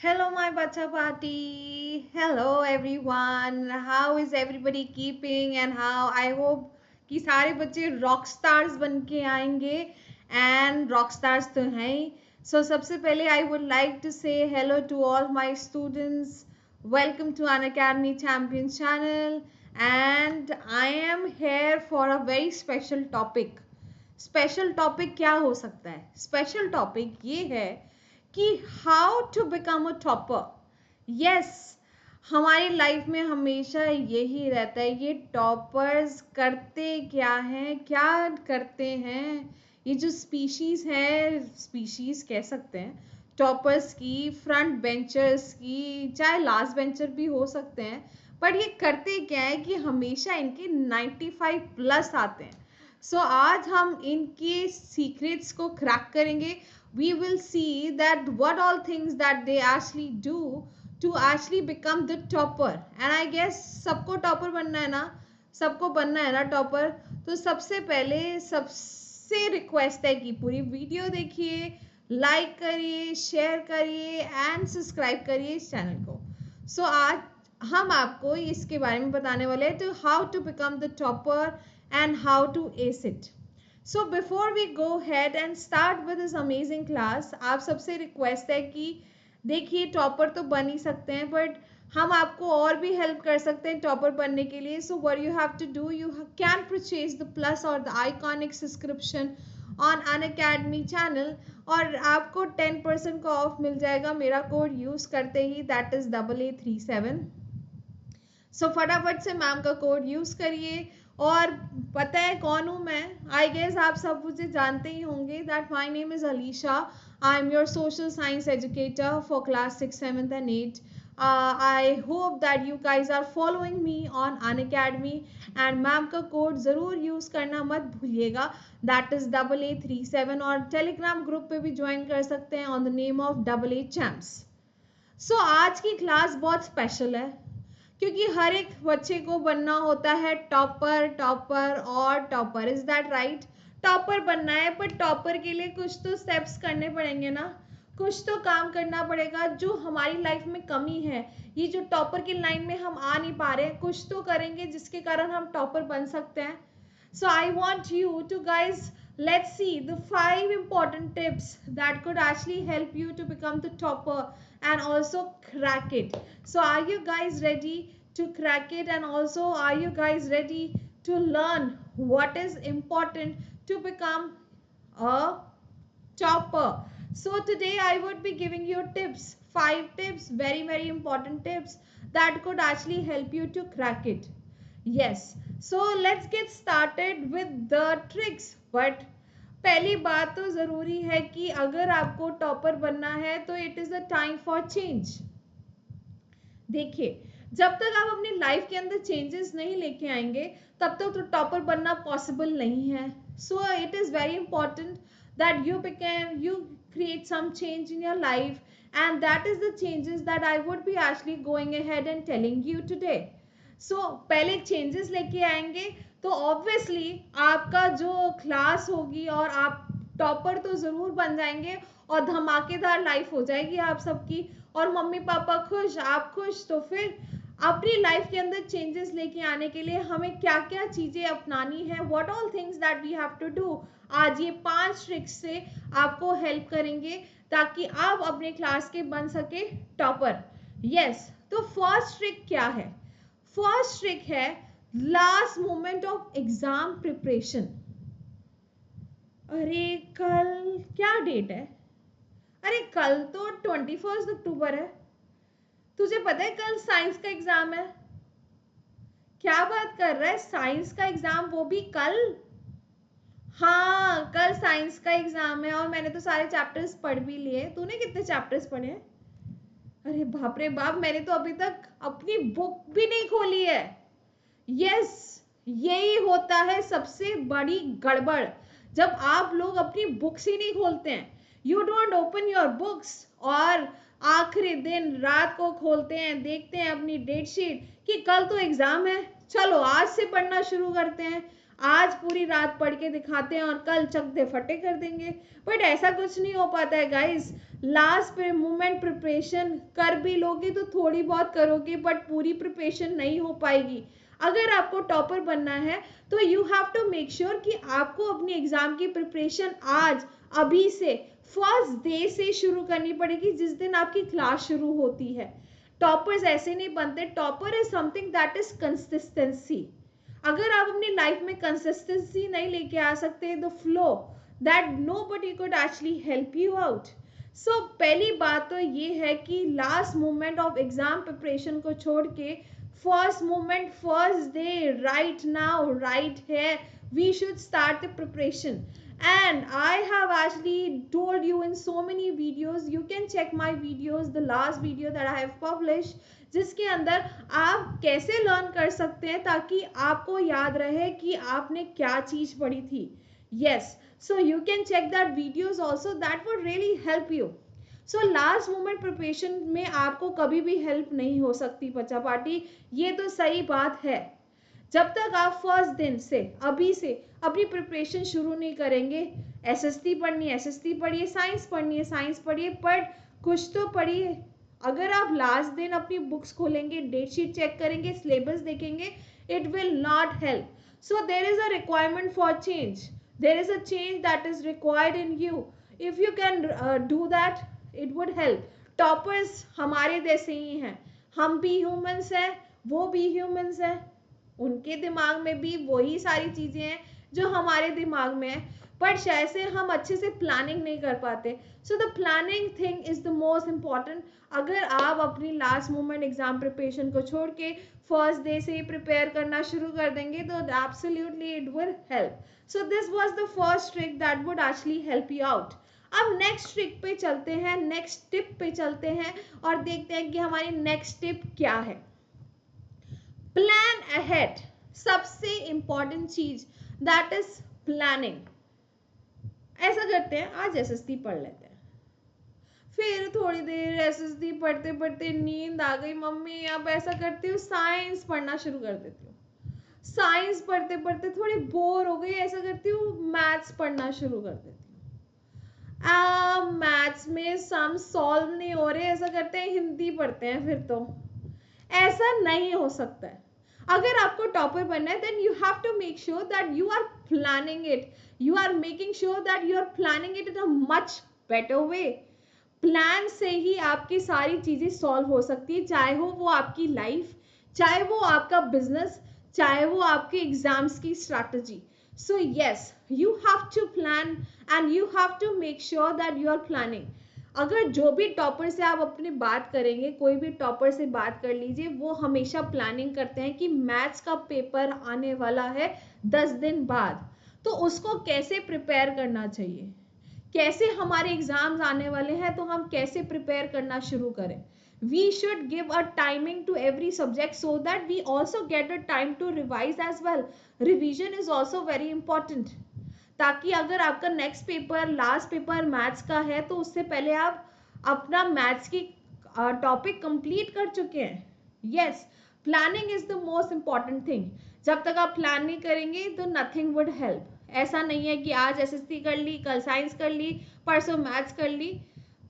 Hello, my bacha party. Hello, everyone. How is everybody keeping? And how I hope कि सारे बच्चे rock stars बन के आएंगे एंड रॉक स्टार्स तो हैं ही. सो सबसे पहले I would like to say hello to all my students. Welcome to Unacademy champion channel and I am here for a very special topic. Special topic क्या हो सकता है? Special topic ये है कि how to become a topper. Yes, हमारी life में हमेशा यही रहता है, ये टॉपर्स करते क्या हैं, क्या करते हैं. ये जो स्पीशीज है, स्पीशीज कह सकते हैं टॉपर्स की, फ्रंट बेंचर्स की, चाहे लास्ट बेंचर भी हो सकते हैं, पर ये करते क्या है कि हमेशा इनके 95 प्लस आते हैं. सो आज हम इनके सीक्रेट्स को क्रैक करेंगे. We will see that what all things that they actually do to actually become the topper. And I guess सबको टॉपर बनना है ना, सबको बनना है ना टॉपर. तो सबसे पहले सबसे रिक्वेस्ट है कि पूरी वीडियो देखिए, लाइक करिए, शेयर करिए एंड सब्सक्राइब करिए इस चैनल को. सो आज हम आपको इसके बारे में बताने वाले हैं, तो how to become the topper and how to ace it. So before we go ahead and start with this amazing class, आप सबसे रिक्वेस्ट है कि देखिए टॉपर तो बन ही सकते हैं, बट हम आपको और भी हेल्प कर सकते हैं टॉपर बनने के लिए. So what you have to do, you can purchase the plus और the iconic subscription on Unacademy channel और आपको 10% का ऑफ मिल जाएगा मेरा कोड यूज करते ही, दैट इज AA37. सो फटाफट से मैम का कोड यूज करिए. और पता है कौन हूँ मैं? आई गेस आप सब मुझे जानते ही होंगे that my name is Alisha. I am your social science educator for class 6, 7 and 8. I hope that you guys are following me on Unacademy and ma'am का कोड ज़रूर यूज़ करना मत भूलिएगा, दैट इज़ AA37. और Telegram group पे भी join कर सकते हैं on the name of AA champs. सो आज की क्लास बहुत स्पेशल है क्योंकि हर एक बच्चे को बनना होता है टॉपर, टॉपर और topper. Is that right? Topper बनना है, पर टॉपर के लिए कुछ तो स्टेप्स करने पड़ेंगे ना, कुछ तो काम करना पड़ेगा. जो हमारी लाइफ में कमी है, ये जो टॉपर की लाइन में हम आ नहीं पा रहे हैं, कुछ तो करेंगे जिसके कारण हम टॉपर बन सकते हैं. So I want you to guys, let's see the 5 important tips that could actually help you to become the topper and also crack it. So are you guys ready to crack it, and also are you guys ready to learn what is important to become a topper? So today I would be giving you tips, 5 tips, very important tips that could actually help you to crack it. Yes, so let's get started with the tricks. But पहली बात तो ज़रूरी है कि अगर आपको topper बनना है तो it is the time for change. देखिए, जब तक आप अपनी लाइफ के अंदर चेंजेस नहीं लेके आएंगे तब तक तो टॉपर बनना पॉसिबल नहीं है. So it is very important that you create some change in your life, and that is the changes that I would be actually going ahead and telling you today. So पहले changes लेके आएंगे तो obviously आपका जो class होगी और आप topper तो ज़रूर बन जाएंगे और धमाकेदार लाइफ हो जाएगी आप सबकी, और मम्मी पापा खुश, आप खुश. तो फिर अपनी लाइफ के अंदर चेंजेस लेके आने के लिए हमें क्या क्या चीज़ें अपनानी है, what all things that we have to do. आज ये 5 ट्रिक्स से आपको हेल्प करेंगे ताकि आप अपने क्लास के बन सके टॉपर. यस, तो फर्स्ट ट्रिक क्या है? फर्स्ट ट्रिक है last moment of exam preparation. अरे कल क्या डेट है? अरे कल तो 21 अक्टूबर है. तुझे पता है कल साइंस का एग्जाम है? क्या बात कर रहा है, साइंस का एग्जाम वो भी कल? हाँ, कल साइंस का एग्जाम है और मैंने तो सारे चैप्टर्स पढ़ भी लिए. तूने कितने चैप्टर्स पढ़े हैं? अरे बाप रे बाप, मैंने तो अभी तक अपनी बुक भी नहीं खोली है. यस, यही होता है सबसे बड़ी गड़बड़, जब आप लोग अपनी बुक्स ही नहीं खोलते हैं. You don't open your books और आखिरी दिन रात को खोलते हैं, देखते हैं अपनी डेट शीट कि कल तो एग्जाम है, चलो आज से पढ़ना शुरू करते हैं. आज पूरी रात पढ़ के दिखाते हैं और कल चक दे फटे कर देंगे, बट ऐसा कुछ नहीं हो पाता है गाइस। लास्ट मोमेंट प्रिपरेशन कर भी लोगे तो थोड़ी बहुत करोगे, बट पूरी प्रिपरेशन नहीं हो पाएगी। अगर आपको टॉपर बनना है तो you have to make sure कि आपको अपनी एग्जाम की प्रिपरेशन आज अभी से फर्स्ट डे से शुरू करनी पड़ेगी, जिस दिन आपकी क्लास शुरू होती है। टॉपर्स ऐसे नहीं बनते, topper is something that is consistency. अगर आप अपनी लाइफ में कंसिस्टेंसी नहीं लेके आ सकते, the flow that nobody could actually help you out. So पहली बात तो ये है कि last moment of exam preparation को छोड़ के first moment, first day, right now, right here, we should start the preparation. And I have actually told you in so many videos, you can check my videos, the last video that I have published, जिसके अंदर आप कैसे learn कर सकते हैं ताकि आपको याद रहे कि आपने क्या चीज पढ़ी थी। yes, so you can check that videos also, that would really help you. So last moment preparation में आपको कभी भी हेल्प नहीं हो सकती बच्चा पार्टी, ये तो सही बात है। जब तक आप फर्स्ट दिन से अभी से अपनी प्रिपरेशन शुरू नहीं करेंगे, एसएसटी पढ़नी है एसएसटी पढ़िए, साइंस पढ़नी है साइंस पढ़िए, बट कुछ तो पढ़िए। अगर आप लास्ट दिन अपनी बुक्स खोलेंगे, डेट शीट चेक करेंगे, सिलेबस देखेंगे, it will not help. So there is a requirement for change, there is a change that is required in you. If you can do that, it would help. Toppers हमारे जैसे ही हैं, हम भी humans हैं, वो भी humans हैं, उनके दिमाग में भी वही सारी चीजें हैं जो हमारे दिमाग में है, पर शायद से हम अच्छे से प्लानिंग नहीं कर पाते। So the planning thing is the most important. अगर आप अपनी लास्ट मोमेंट एग्जाम प्रिपरेशन को छोड़ के फर्स्ट डे से ही प्रिपेयर करना शुरू कर देंगे तो absolutely it will help. So this was the first trick that would actually help you out. अब नेक्स्ट ट्रिक पे चलते हैं, नेक्स्ट टिप पे चलते हैं और देखते हैं कि हमारी नेक्स्ट टिप क्या है। प्लान अहेड, सबसे इंपॉर्टेंट चीज दैट इज प्लानिंग। ऐसा करते हैं, आज एसएसटी पढ़ लेते हैं, फिर थोड़ी देर एसएसटी पढ़ते पढ़ते नींद आ गई, मम्मी अब ऐसा करती हूँ साइंस पढ़ना शुरू कर देती हूँ, साइंस पढ़ते पढ़ते थोड़ी बोर हो गई, ऐसा करती हूँ मैथ्स पढ़ना शुरू कर देती हूँ, मैथ्स में सम सॉल्व नहीं हो रहे, ऐसा करते हैं हिंदी पढ़ते हैं। फिर तो ऐसा नहीं हो सकता है। अगर आपको टॉपर बनना है then you have to make sure that you are planning it, you are making sure that you are planning it in a much better way. Plan से ही आपकी सारी चीजें सॉल्व हो सकती है, चाहे वो आपकी लाइफ, चाहे वो आपका बिजनेस, चाहे वो आपके एग्जाम्स की strategy. So yes, you have to plan and you have to make sure that you are planning. अगर जो भी टॉपर से आप अपनी बात करेंगे, कोई भी टॉपर से बात कर लीजिए, वो हमेशा प्लानिंग करते हैं कि मैथ्स का पेपर आने वाला है 10 दिन बाद, तो उसको कैसे प्रिपेयर करना चाहिए, कैसे हमारे एग्जाम्स आने वाले हैं तो हम कैसे प्रिपेयर करना शुरू करें। We should give a timing to every subject so that we also get a time to revise as well. Revision is also very important. ताकि अगर आपका next paper, last paper maths का है तो उससे पहले आप अपना मैथ्स की टॉपिक कंप्लीट कर चुके हैं। Yes, planning is the most important thing. जब तक आप प्लान नहीं करेंगे तो नथिंग वुड हेल्प। ऐसा नहीं है कि आज एसएसटी कर ली, कल साइंस कर ली, परसों मैथ्स कर ली।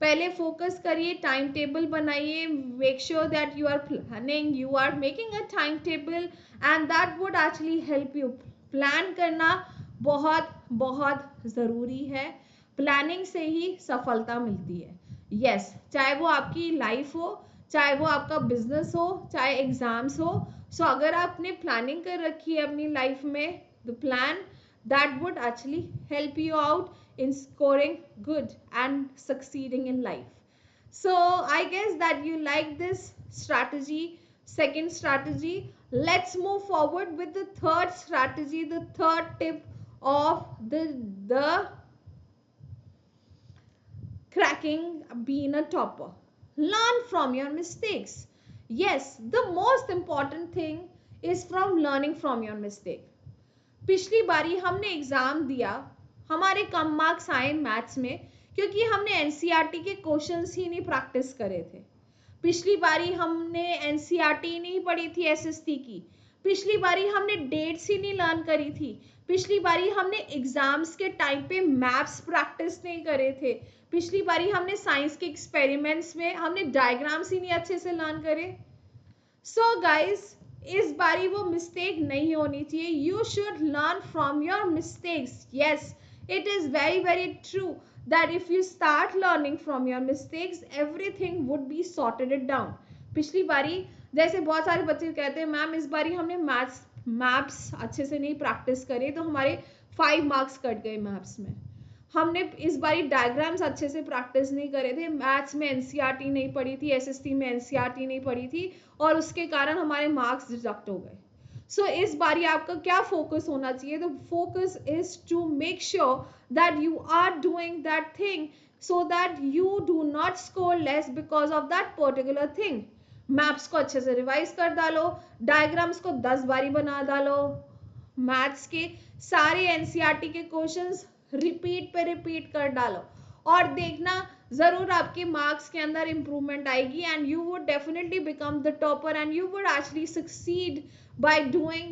पहले फोकस करिए, टाइम टेबल बनाइए, make sure that you are planning, you are making a time table and that would actually help you. Plan करना बहुत बहुत ज़रूरी है, प्लानिंग से ही सफलता मिलती है। यस, चाहे वो आपकी लाइफ हो, चाहे वो आपका बिजनेस हो, चाहे एग्जाम्स हो। सो अगर आपने प्लानिंग कर रखी है अपनी लाइफ में, the plan that would actually help you out in scoring good and succeeding in life. So I guess that you like this strategy, second strategy. Let's move forward with the third strategy, the third tip of the cracking being a topper. Learn from your mistakes. Yes, the most important thing is from learning from your mistake. पिछली बारी हमने exam दिया, हमारे कम marks आए maths में क्योंकि हमने NCERT के क्वेश्चंस ही नहीं प्रैक्टिस करे थे। पिछली बारी हमने एनसीईआरटी नहीं पढ़ी थी एसएसटी की, पिछली बारी हमने डेट्स ही नहीं लर्न करी थी, पिछली बारी हमने एग्जाम्स के टाइम पे मैप्स प्रैक्टिस नहीं करे थे, पिछली बारी हमने साइंस के एक्सपेरिमेंट्स में हमने डायग्राम्स ही नहीं अच्छे से लर्न करे। सो गाइस, इस बारी वो मिस्टेक नहीं होनी चाहिए। You should learn from your mistakes. Yes, it is very very true that if you start learning from your mistakes, everything would be sorted it down. पिछली बारी जैसे बहुत सारे बच्चे कहते हैं मैम इस बारी हमने मैथ्स अच्छे से नहीं प्रैक्टिस करे तो हमारे 5 मार्क्स कट गए मैथ्स में। हमने इस बारी डायग्राम्स अच्छे से प्रैक्टिस नहीं करे थे, मैथ्स में एनसीईआरटी नहीं पढ़ी थी, एसएसटी में एनसीईआरटी नहीं पढ़ी थी और उसके कारण हमारे मार्क्स डिडक्ट हो गए। सो इस बारी आपका क्या फोकस होना चाहिए? The focus is to make sure that you are doing that thing so that you do not score less because of that particular thing. Maps को अच्छे से रिवाइज कर डालो, डायग्राम्स को 10 बारी बना डालो, मैथ्स के सारे एनसीईआरटी के क्वेश्चंस रिपीट पे रिपीट कर डालो और देखना जरूर आपके मार्क्स के अंदर इंप्रूवमेंट आएगी and you would definitely become the topper and you would actually succeed by doing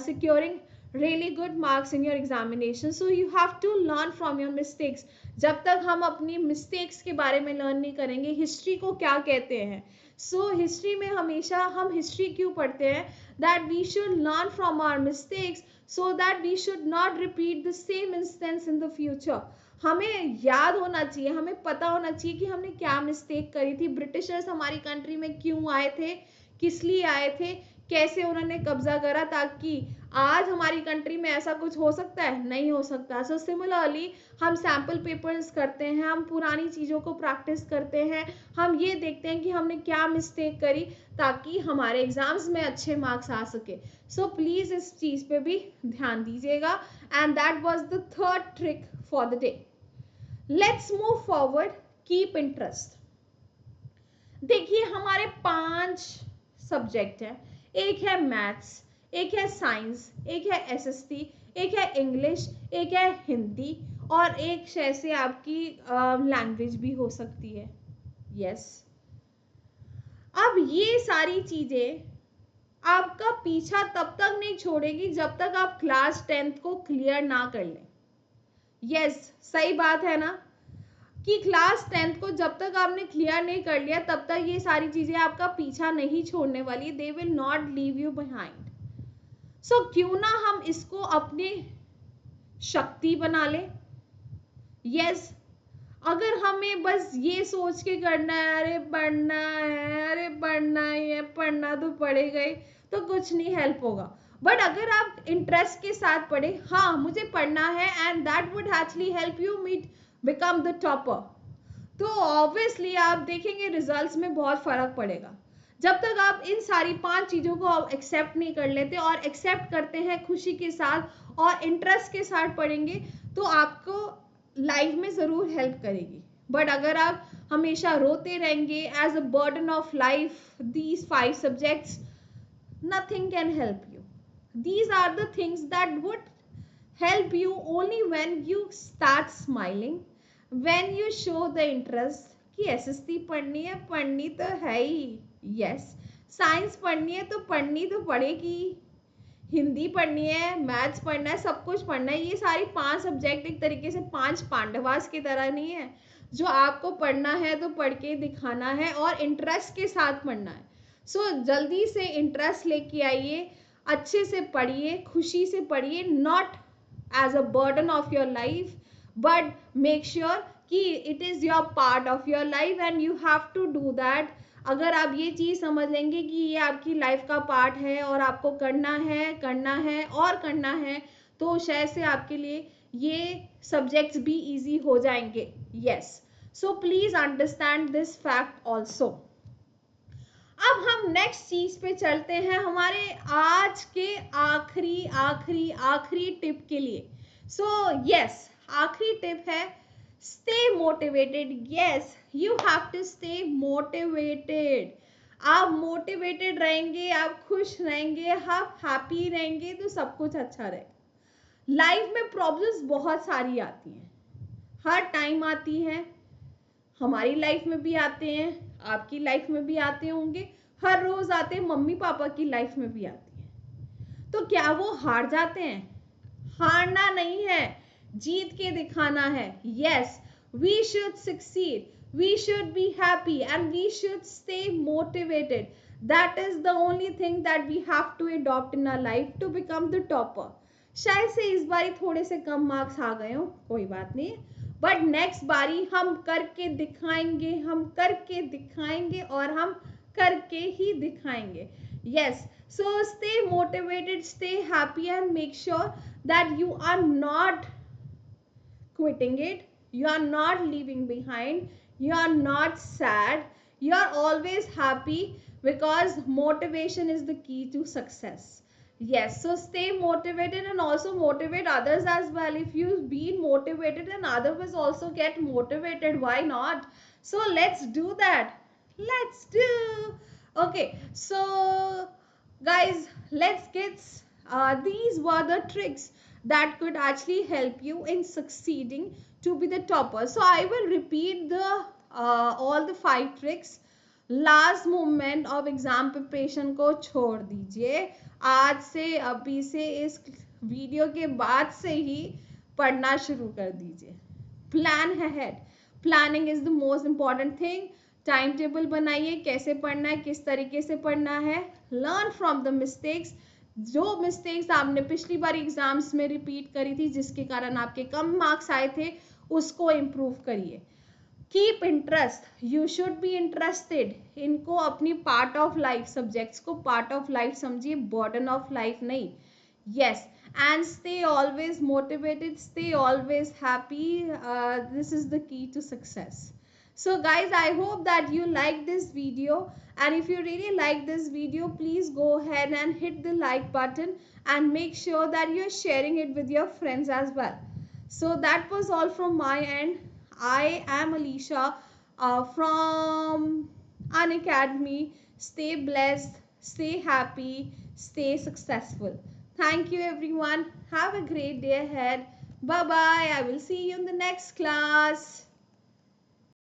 securing really good marks in your examination. So you have to learn from your mistakes. जब तक हम अपनी mistakes के बारे में learn नहीं करेंगे history को क्या कहते हैं, so history में हमेशा हम history क्यों पढ़ते हैं, that we should learn from our mistakes so that we should not repeat the same instance in the future. हमें याद होना चाहिए, हमें पता होना चाहिए कि हमने क्या मिस्टेक करी थी, ब्रिटिशर्स हमारी कंट्री में क्यों आए थे, किस लिए आए थे, कैसे उन्होंने कब्जा करा, ताकि आज हमारी कंट्री में ऐसा कुछ हो सकता है, नहीं हो सकता। सो सिमिलरली हम सैम्पल पेपर्स करते हैं, हम पुरानी चीज़ों को प्रैक्टिस करते हैं, हम ये देखते हैं कि हमने क्या मिस्टेक करी ताकि हमारे एग्जाम्स में अच्छे मार्क्स आ सके। सो प्लीज़ इस चीज़ पे भी ध्यान दीजिएगा and that was the third trick for the day. Let's move forward, keep interest. देखिए हमारे 5 सब्जेक्ट हैं, एक है मैथ्स, एक है साइंस, एक है एसएसटी, एक है इंग्लिश, एक है हिंदी और एक जैसे आपकी लैंग्वेज भी हो सकती है। यस, अब ये सारी चीजें आपका पीछा तब तक नहीं छोड़ेगी जब तक आप क्लास 10th को क्लियर ना कर लें। यस, सही बात है ना कि क्लास 10th को जब तक आपने क्लियर नहीं कर लिया तब तक ये सारी चीजें आपका पीछा नहीं छोड़ने वाली, they will not leave you behind. So क्यों ना हम इसको अपनी शक्ति बना लें। यस, अगर हमें बस ये सोच के करना है अरे पढ़ना है, अरे पढ़ना ही है, पढ़ना तो पड़ेगा ही, तो कुछ नहीं हेल्प होगा। बट अगर आप इंटरेस्ट के साथ पढ़े, हाँ मुझे पढ़ना है and that would actually help you meet become the topper, तो ऑब्वियसली आप देखेंगे रिजल्ट्स में बहुत फर्क पड़ेगा। जब तक आप इन सारी 5 चीज़ों को एक्सेप्ट नहीं कर लेते और एक्सेप्ट करते हैं खुशी के साथ और इंटरेस्ट के साथ पढ़ेंगे तो आपको लाइफ में ज़रूर हेल्प करेगी। बट अगर आप हमेशा रोते रहेंगे as a burden of life these 5 subjects, nothing can help you. These are the things that would help you only when you start smiling, when you show the interest कि SST पढ़नी है, पढ़नी तो है ही। यस, साइंस पढ़नी है तो पढ़नी तो पड़ेगी, हिंदी पढ़नी है, मैथ्स पढ़ना है, सब कुछ पढ़ना है। ये सारी 5 सब्जेक्ट एक तरीके से 5 पांडवास की तरह नहीं है, जो आपको पढ़ना है तो पढ़ के दिखाना है और इंटरेस्ट के साथ पढ़ना है। सो जल्दी से इंटरेस्ट लेके आइए, अच्छे से पढ़िए, खुशी से पढ़िए, not as a burden of your life but make sure कि it is your part of your life and you have to do that. अगर आप ये चीज़ समझ लेंगे कि ये आपकी लाइफ का पार्ट है और आपको करना है, करना है और करना है, तो शायद से आपके लिए ये सब्जेक्ट्स भी इजी हो जाएंगे। Yes, so please understand this fact also. अब हम नेक्स्ट चीज पे चलते हैं हमारे आज के आखिरी आखिरी आखिरी टिप के लिए। सो यस, आखिरी टिप है stay motivated. Yes, you have to stay motivated. आप मोटिवेटेड रहेंगे, आप खुश रहेंगे, आप हैप्पी रहेंगे तो सब कुछ अच्छा रहेगा। लाइफ में प्रॉब्लम्स बहुत सारी आती हैं, हर टाइम आती हैं, हमारी लाइफ में भी आते हैं, आपकी लाइफ में भी आते होंगे, हर रोज आते हैं, मम्मी पापा की लाइफ में भी आती है। तो क्या वो हार जाते हैं? हारना नहीं है, जीत के दिखाना है. Yes, we should succeed, we should be happy and we should stay motivated. That is the only thing that we have to adopt in our life to become the topper. शायद से इस बारी थोड़े से कम मार्क्स आ गए हो, कोई बात नहीं, बट नेक्स्ट बारी हम करके दिखाएंगे, हम करके दिखाएंगे और हम करके ही दिखाएंगे. Yes, so stay motivated, stay happy and make sure that you are not quitting it, you are not leaving behind, you are not sad, you are always happy, because motivation is the key to success. Yes, so stay motivated and also motivate others as well. If you be motivated and others will also get motivated, why not? So let's do that. Let's do. Okay, so guys, let's get these were the tricks that could actually help you in succeeding to be the topper. So I will repeat the all the 5 tricks. Last moment of exam preparation को छोड़ दीजिए, आज से अभी से इस video के बाद से ही पढ़ना शुरू कर दीजिए. प्लान है, planning is the most important thing. Time table बनाइए, कैसे पढ़ना है, किस तरीके से पढ़ना है. लर्न फ्रॉम द मिस्टेक्स, जो मिस्टेक्स आपने पिछली बार एग्जाम्स में रिपीट करी थी जिसके कारण आपके कम मार्क्स आए थे, उसको इम्प्रूव करिए. Keep interest, you should be interested. इनको अपनी पार्ट ऑफ लाइफ, सब्जेक्ट्स को पार्ट ऑफ लाइफ समझिए, बर्डन ऑफ लाइफ नहीं. Yes, and stay always motivated, stay always happy. This is the key to success. So guys, I hope that you like this video, and if you really like this video, please go ahead and hit the like button and make sure that you're sharing it with your friends as well. So that was all from my end. I am Alicia from Unacademy. Stay blessed, stay happy, stay successful. Thank you everyone. Have a great day ahead. Bye bye. I will see you in the next class.